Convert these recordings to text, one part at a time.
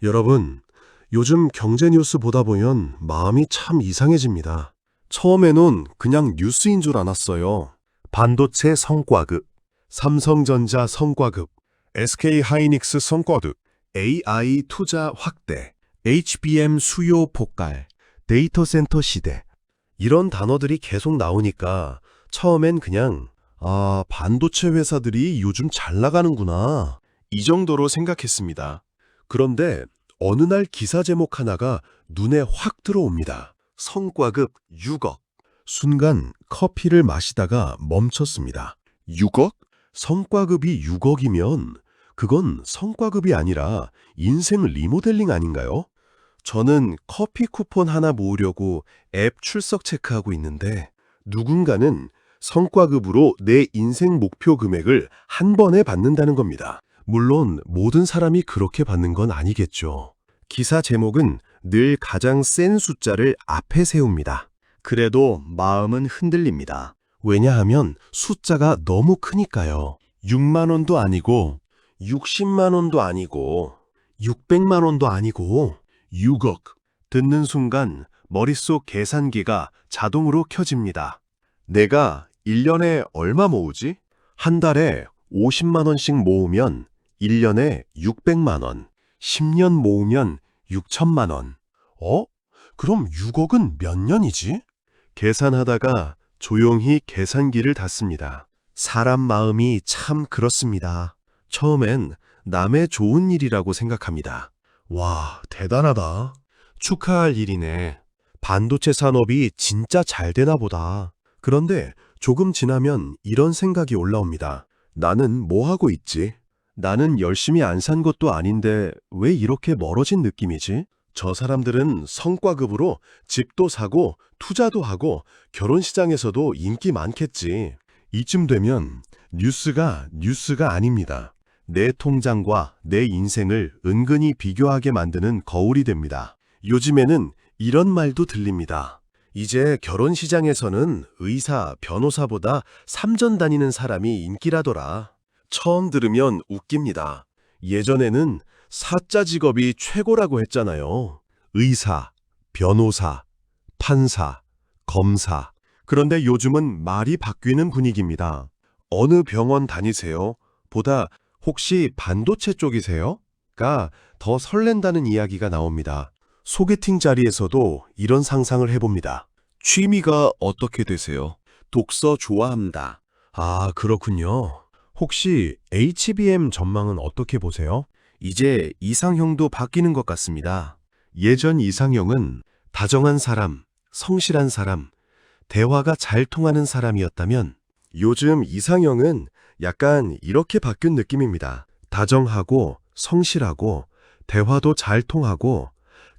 여러분, 요즘 경제 뉴스 보다 보면 마음이 참 이상해집니다. 처음에는 그냥 뉴스인 줄 알았어요. 반도체 성과급, 삼성전자 성과급, SK하이닉스 성과급, AI 투자 확대, HBM 수요 폭발, 데이터 센터 시대. 이런 단어들이 계속 나오니까 처음엔 그냥 반도체 회사들이 요즘 잘 나가는구나. 이 정도로 생각했습니다. 그런데 어느 날 기사 제목 하나가 눈에 확 들어옵니다. 성과급 6억. 순간 커피를 마시다가 멈췄습니다. 6억? 성과급이 6억이면 그건 성과급이 아니라 인생 리모델링 아닌가요? 저는 커피 쿠폰 하나 모으려고 앱 출석 체크하고 있는데 누군가는 성과급으로 내 인생 목표 금액을 한 번에 받는다는 겁니다. 물론 모든 사람이 그렇게 받는 건 아니겠죠. 기사 제목은 늘 가장 센 숫자를 앞에 세웁니다. 그래도 마음은 흔들립니다. 왜냐하면 숫자가 너무 크니까요. 6만 원도 아니고 60만 원도 아니고 600만 원도 아니고 6억. 듣는 순간 머릿속 계산기가 자동으로 켜집니다. 내가 1년에 얼마 모으지? 한 달에 50만 원씩 모으면 1년에 600만 원, 10년 모으면 6천만 원. 그럼 6억은 몇 년이지? 계산하다가 조용히 계산기를 닫습니다. 사람 마음이 참 그렇습니다. 처음엔 남의 좋은 일이라고 생각합니다. 와, 대단하다. 축하할 일이네. 반도체 산업이 진짜 잘 되나 보다. 그런데 조금 지나면 이런 생각이 올라옵니다. 나는 뭐 하고 있지? 나는 열심히 안 산 것도 아닌데 왜 이렇게 멀어진 느낌이지? 저 사람들은 성과급으로 집도 사고 투자도 하고 결혼시장에서도 인기 많겠지. 이쯤 되면 뉴스가 아닙니다. 내 통장과 내 인생을 은근히 비교하게 만드는 거울이 됩니다. 요즘에는 이런 말도 들립니다. 이제 결혼시장에서는 의사, 변호사보다 삼전 다니는 사람이 인기라더라. 처음 들으면 웃깁니다. 예전에는 사자 직업이 최고라고 했잖아요. 의사, 변호사, 판사, 검사. 그런데 요즘은 말이 바뀌는 분위기입니다. 어느 병원 다니세요? 보다 혹시 반도체 쪽이세요? 가 더 설렌다는 이야기가 나옵니다. 소개팅 자리에서도 이런 상상을 해봅니다. 취미가 어떻게 되세요? 독서 좋아합니다. 아, 그렇군요. 혹시 HBM 전망은 어떻게 보세요? 이제 이상형도 바뀌는 것 같습니다. 예전 이상형은 다정한 사람, 성실한 사람, 대화가 잘 통하는 사람이었다면 요즘 이상형은 약간 이렇게 바뀐 느낌입니다. 다정하고 성실하고 대화도 잘 통하고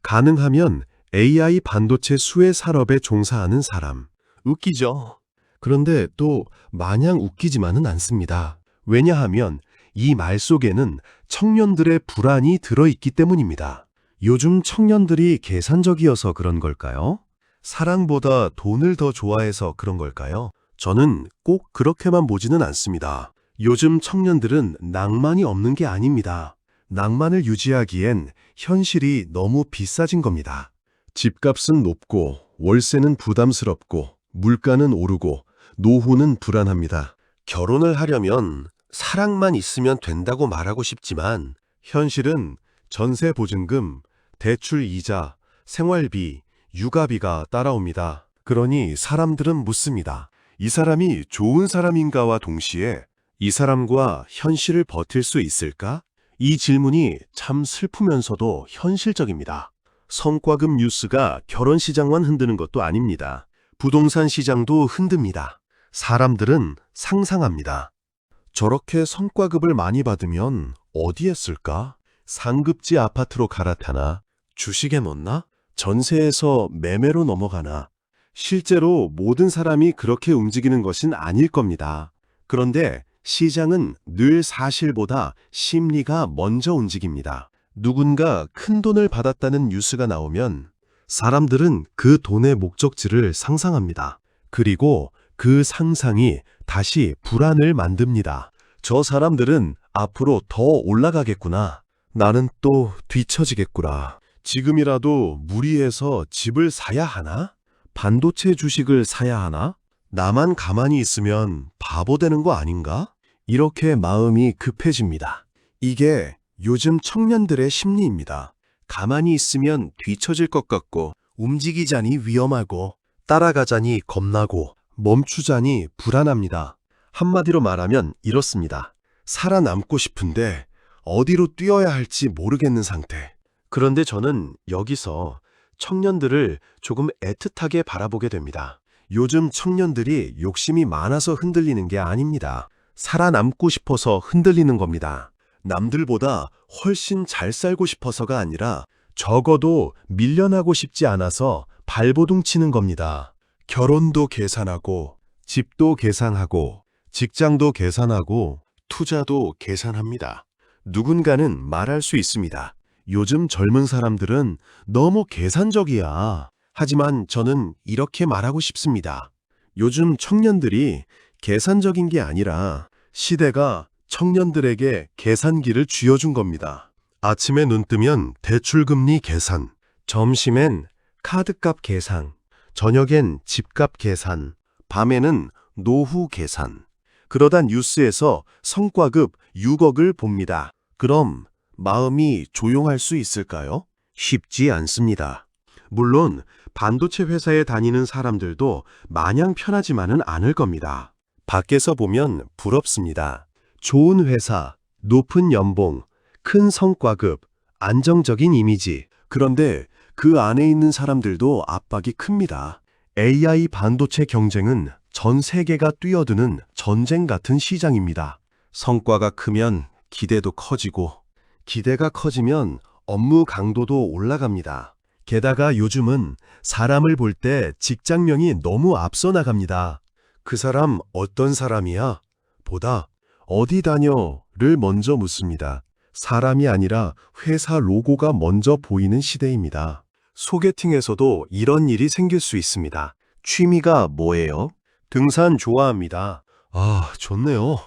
가능하면 AI 반도체 수혜 산업에 종사하는 사람. 웃기죠? 그런데 또 마냥 웃기지만은 않습니다. 왜냐하면 이 말 속에는 청년들의 불안이 들어있기 때문입니다. 요즘 청년들이 계산적이어서 그런 걸까요? 사랑보다 돈을 더 좋아해서 그런 걸까요? 저는 꼭 그렇게만 보지는 않습니다. 요즘 청년들은 낭만이 없는 게 아닙니다. 낭만을 유지하기엔 현실이 너무 비싸진 겁니다. 집값은 높고 월세는 부담스럽고 물가는 오르고 노후는 불안합니다. 결혼을 하려면 사랑만 있으면 된다고 말하고 싶지만 현실은 전세 보증금, 대출 이자, 생활비, 육아비가 따라옵니다. 그러니 사람들은 묻습니다. 이 사람이 좋은 사람인가와 동시에 이 사람과 현실을 버틸 수 있을까? 이 질문이 참 슬프면서도 현실적입니다. 성과급 뉴스가 결혼 시장만 흔드는 것도 아닙니다. 부동산 시장도 흔듭니다. 사람들은 상상합니다. 저렇게 성과급을 많이 받으면 어디에 쓸까? 상급지 아파트로 갈아타나? 주식에 넣나? 전세에서 매매로 넘어가나? 실제로 모든 사람이 그렇게 움직이는 것은 아닐 겁니다. 그런데 시장은 늘 사실보다 심리가 먼저 움직입니다. 누군가 큰 돈을 받았다는 뉴스가 나오면 사람들은 그 돈의 목적지를 상상합니다. 그리고 그 상상이 다시 불안을 만듭니다. 저 사람들은 앞으로 더 올라가겠구나. 나는 또 뒤처지겠구나. 지금이라도 무리해서 집을 사야 하나? 반도체 주식을 사야 하나? 나만 가만히 있으면 바보 되는 거 아닌가? 이렇게 마음이 급해집니다. 이게 요즘 청년들의 심리입니다. 가만히 있으면 뒤처질 것 같고, 움직이자니 위험하고, 따라가자니 겁나고, 멈추자니 불안합니다. 한마디로 말하면 이렇습니다. 살아남고 싶은데 어디로 뛰어야 할지 모르겠는 상태. 그런데 저는 여기서 청년들을 조금 애틋하게 바라보게 됩니다. 요즘 청년들이 욕심이 많아서 흔들리는 게 아닙니다. 살아남고 싶어서 흔들리는 겁니다. 남들보다 훨씬 잘 살고 싶어서가 아니라 적어도 밀려나고 싶지 않아서 발버둥 치는 겁니다. 결혼도 계산하고, 집도 계산하고, 직장도 계산하고, 투자도 계산합니다. 누군가는 말할 수 있습니다. 요즘 젊은 사람들은 너무 계산적이야. 하지만 저는 이렇게 말하고 싶습니다. 요즘 청년들이 계산적인 게 아니라 시대가 청년들에게 계산기를 쥐어준 겁니다. 아침에 눈 뜨면 대출금리 계산, 점심엔 카드값 계산, 저녁엔 집값 계산, 밤에는 노후 계산. 그러다 뉴스에서 성과급 6억을 봅니다. 그럼 마음이 조용할 수 있을까요? 쉽지 않습니다. 물론 반도체 회사에 다니는 사람들도 마냥 편하지만은 않을 겁니다. 밖에서 보면 부럽습니다. 좋은 회사, 높은 연봉, 큰 성과급, 안정적인 이미지. 그런데 그 안에 있는 사람들도 압박이 큽니다. AI 반도체 경쟁은 전 세계가 뛰어드는 전쟁 같은 시장입니다. 성과가 크면 기대도 커지고, 기대가 커지면 업무 강도도 올라갑니다. 게다가 요즘은 사람을 볼 때 직장명이 너무 앞서 나갑니다. 그 사람 어떤 사람이야? 보다 어디 다녀를 먼저 묻습니다. 사람이 아니라 회사 로고가 먼저 보이는 시대입니다. 소개팅에서도 이런 일이 생길 수 있습니다. 취미가 뭐예요? 등산 좋아합니다. 아, 좋네요.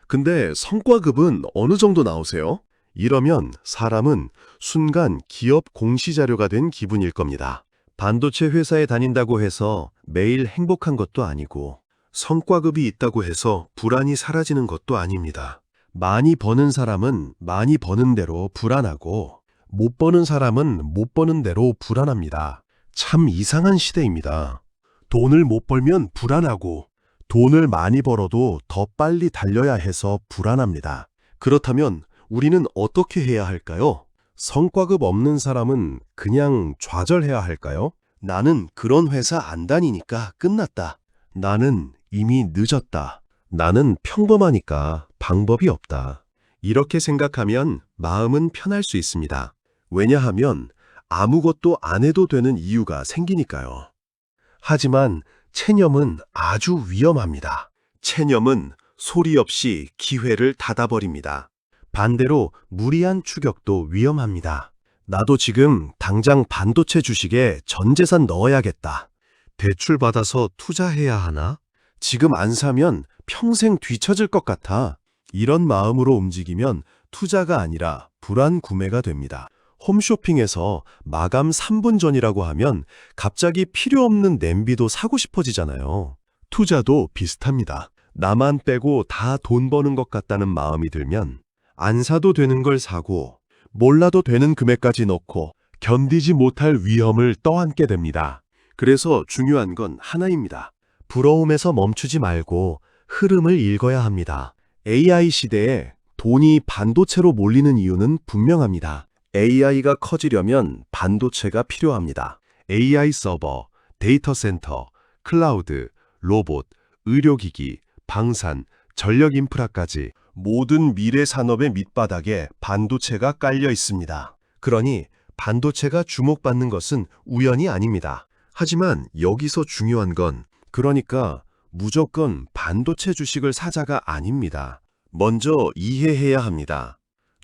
근데 성과급은 어느 정도 나오세요? 이러면 사람은 순간 기업 공시자료가 된 기분일 겁니다. 반도체 회사에 다닌다고 해서 매일 행복한 것도 아니고, 성과급이 있다고 해서 불안이 사라지는 것도 아닙니다. 많이 버는 사람은 많이 버는 대로 불안하고, 못 버는 사람은 못 버는 대로 불안합니다. 참 이상한 시대입니다. 돈을 못 벌면 불안하고, 돈을 많이 벌어도 더 빨리 달려야 해서 불안합니다. 그렇다면 우리는 어떻게 해야 할까요? 성과급 없는 사람은 그냥 좌절해야 할까요? 나는 그런 회사 안 다니니까 끝났다. 나는 이미 늦었다. 나는 평범하니까 방법이 없다. 이렇게 생각하면 마음은 편할 수 있습니다. 왜냐하면 아무것도 안 해도 되는 이유가 생기니까요. 하지만 체념은 아주 위험합니다. 체념은 소리 없이 기회를 닫아버립니다. 반대로 무리한 추격도 위험합니다. 나도 지금 당장 반도체 주식에 전 재산 넣어야겠다. 대출 받아서 투자해야 하나? 지금 안 사면 평생 뒤처질 것 같아. 이런 마음으로 움직이면 투자가 아니라 불안 구매가 됩니다. 홈쇼핑에서 마감 3분 전이라고 하면 갑자기 필요 없는 냄비도 사고 싶어지잖아요. 투자도 비슷합니다. 나만 빼고 다 돈 버는 것 같다는 마음이 들면 안 사도 되는 걸 사고 몰라도 되는 금액까지 넣고 견디지 못할 위험을 떠안게 됩니다. 그래서 중요한 건 하나입니다. 부러움에서 멈추지 말고 흐름을 읽어야 합니다. AI 시대에 돈이 반도체로 몰리는 이유는 분명합니다. AI가 커지려면 반도체가 필요합니다. AI 서버, 데이터 센터, 클라우드, 로봇, 의료기기, 방산, 전력 인프라까지 모든 미래 산업의 밑바닥에 반도체가 깔려 있습니다. 그러니 반도체가 주목받는 것은 우연이 아닙니다. 하지만 여기서 중요한 건 그러니까 무조건 반도체 주식을 사자가 아닙니다. 먼저 이해해야 합니다.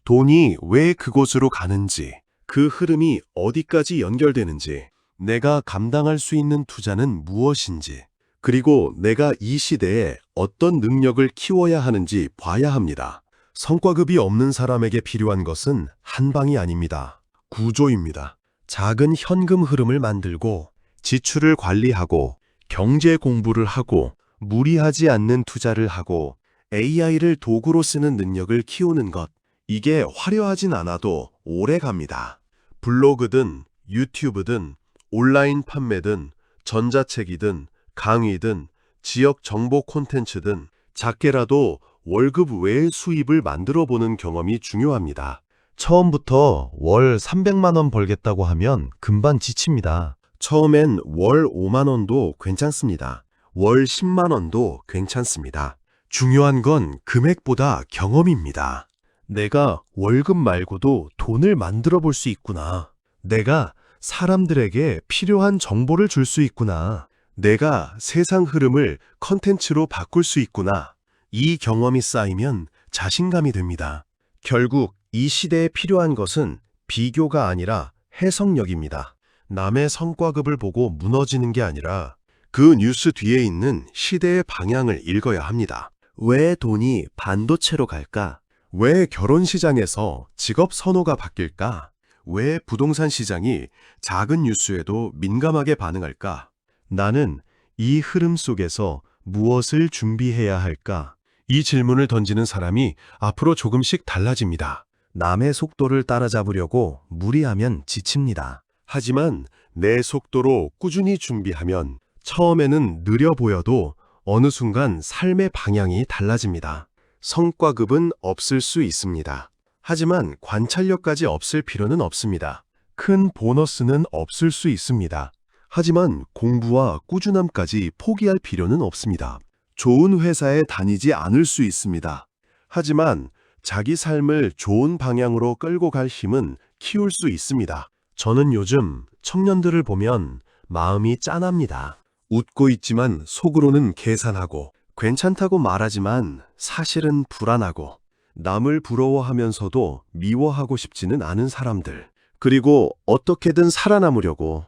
돈이 왜 그곳으로 가는지, 그 흐름이 어디까지 연결되는지, 내가 감당할 수 있는 투자는 무엇인지, 그리고 내가 이 시대에 어떤 능력을 키워야 하는지 봐야 합니다. 성과급이 없는 사람에게 필요한 것은 한방이 아닙니다. 구조입니다. 작은 현금 흐름을 만들고 지출을 관리하고 경제 공부를 하고 무리하지 않는 투자를 하고 AI를 도구로 쓰는 능력을 키우는 것. 이게 화려하진 않아도 오래 갑니다. 블로그든 유튜브든 온라인 판매든 전자책이든 강의든 지역 정보 콘텐츠든 작게라도 월급 외의 수입을 만들어 보는 경험이 중요합니다. 처음부터 월 300만 원 벌겠다고 하면 금방 지칩니다. 처음엔 월 5만 원도 괜찮습니다. 월 10만 원도 괜찮습니다. 중요한 건 금액보다 경험입니다. 내가 월급 말고도 돈을 만들어 볼 수 있구나. 내가 사람들에게 필요한 정보를 줄 수 있구나. 내가 세상 흐름을 컨텐츠로 바꿀 수 있구나. 이 경험이 쌓이면 자신감이 됩니다. 결국 이 시대에 필요한 것은 비교가 아니라 해석력입니다. 남의 성과급을 보고 무너지는 게 아니라 그 뉴스 뒤에 있는 시대의 방향을 읽어야 합니다. 왜 돈이 반도체로 갈까? 왜 결혼 시장에서 직업 선호가 바뀔까? 왜 부동산 시장이 작은 뉴스에도 민감하게 반응할까? 나는 이 흐름 속에서 무엇을 준비해야 할까? 이 질문을 던지는 사람이 앞으로 조금씩 달라집니다. 남의 속도를 따라잡으려고 무리하면 지칩니다. 하지만 내 속도로 꾸준히 준비하면 처음에는 느려 보여도 어느 순간 삶의 방향이 달라집니다. 성과급은 없을 수 있습니다. 하지만 관찰력까지 없을 필요는 없습니다. 큰 보너스는 없을 수 있습니다. 하지만 공부와 꾸준함까지 포기할 필요는 없습니다. 좋은 회사에 다니지 않을 수 있습니다. 하지만 자기 삶을 좋은 방향으로 끌고 갈 힘은 키울 수 있습니다. 저는 요즘 청년들을 보면 마음이 짠합니다. 웃고 있지만 속으로는 계산하고 괜찮다고 말하지만 사실은 불안하고 남을 부러워하면서도 미워하고 싶지는 않은 사람들. 그리고 어떻게든 살아남으려고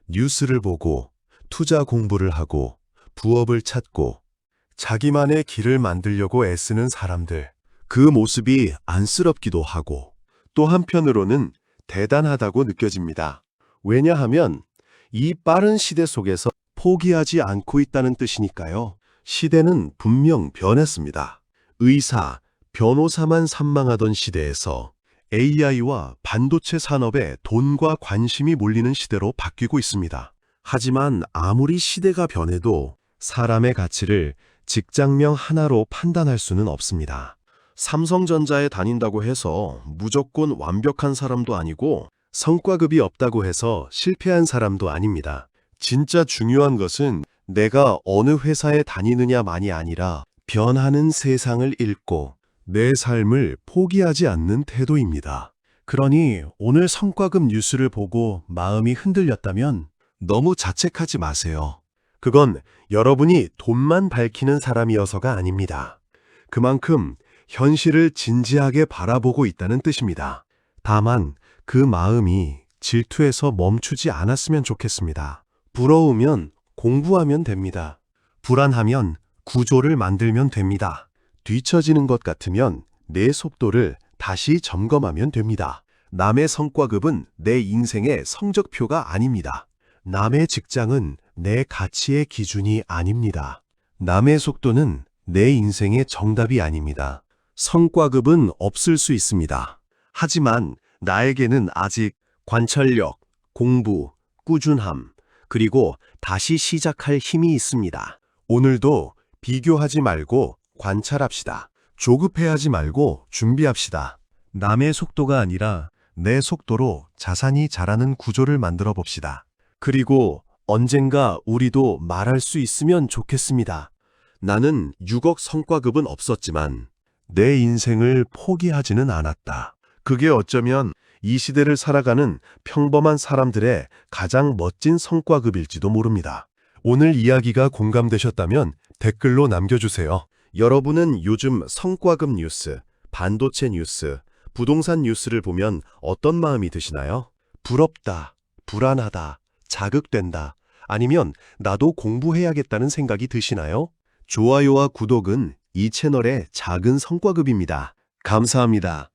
뉴스를 보고 투자 공부를 하고 부업을 찾고 자기만의 길을 만들려고 애쓰는 사람들. 그 모습이 안쓰럽기도 하고 또 한편으로는 대단하다고 느껴집니다. 왜냐하면 이 빠른 시대 속에서 포기하지 않고 있다는 뜻이니까요. 시대는 분명 변했습니다. 의사, 변호사만 산망하던 시대에서 AI와 반도체 산업에 돈과 관심이 몰리는 시대로 바뀌고 있습니다. 하지만 아무리 시대가 변해도 사람의 가치를 직장명 하나로 판단할 수는 없습니다. 삼성전자에 다닌다고 해서 무조건 완벽한 사람도 아니고 성과급이 없다고 해서 실패한 사람도 아닙니다. 진짜 중요한 것은 내가 어느 회사에 다니느냐만이 아니라 변하는 세상을 읽고 내 삶을 포기하지 않는 태도입니다. 그러니 오늘 성과급 뉴스를 보고 마음이 흔들렸다면 너무 자책하지 마세요. 그건 여러분이 돈만 밝히는 사람이어서가 아닙니다. 그만큼 현실을 진지하게 바라보고 있다는 뜻입니다. 다만 그 마음이 질투에서 멈추지 않았으면 좋겠습니다. 부러우면 공부하면 됩니다. 불안하면 구조를 만들면 됩니다. 뒤처지는 것 같으면 내 속도를 다시 점검하면 됩니다. 남의 성과급은 내 인생의 성적표가 아닙니다. 남의 직장은 내 가치의 기준이 아닙니다. 남의 속도는 내 인생의 정답이 아닙니다. 성과급은 없을 수 있습니다. 하지만 나에게는 아직 관찰력, 공부, 꾸준함, 그리고 다시 시작할 힘이 있습니다. 오늘도 비교하지 말고 관찰합시다. 조급해하지 말고 준비합시다. 남의 속도가 아니라 내 속도로 자산이 자라는 구조를 만들어 봅시다. 그리고 언젠가 우리도 말할 수 있으면 좋겠습니다. 나는 6억 성과급은 없었지만 내 인생을 포기하지는 않았다. 그게 어쩌면 이 시대를 살아가는 평범한 사람들의 가장 멋진 성과급일지도 모릅니다. 오늘 이야기가 공감되셨다면 댓글로 남겨주세요. 여러분은 요즘 성과급 뉴스, 반도체 뉴스, 부동산 뉴스를 보면 어떤 마음이 드시나요? 부럽다, 불안하다, 자극된다, 아니면 나도 공부해야겠다는 생각이 드시나요? 좋아요와 구독은 이 채널의 작은 성과급입니다. 감사합니다.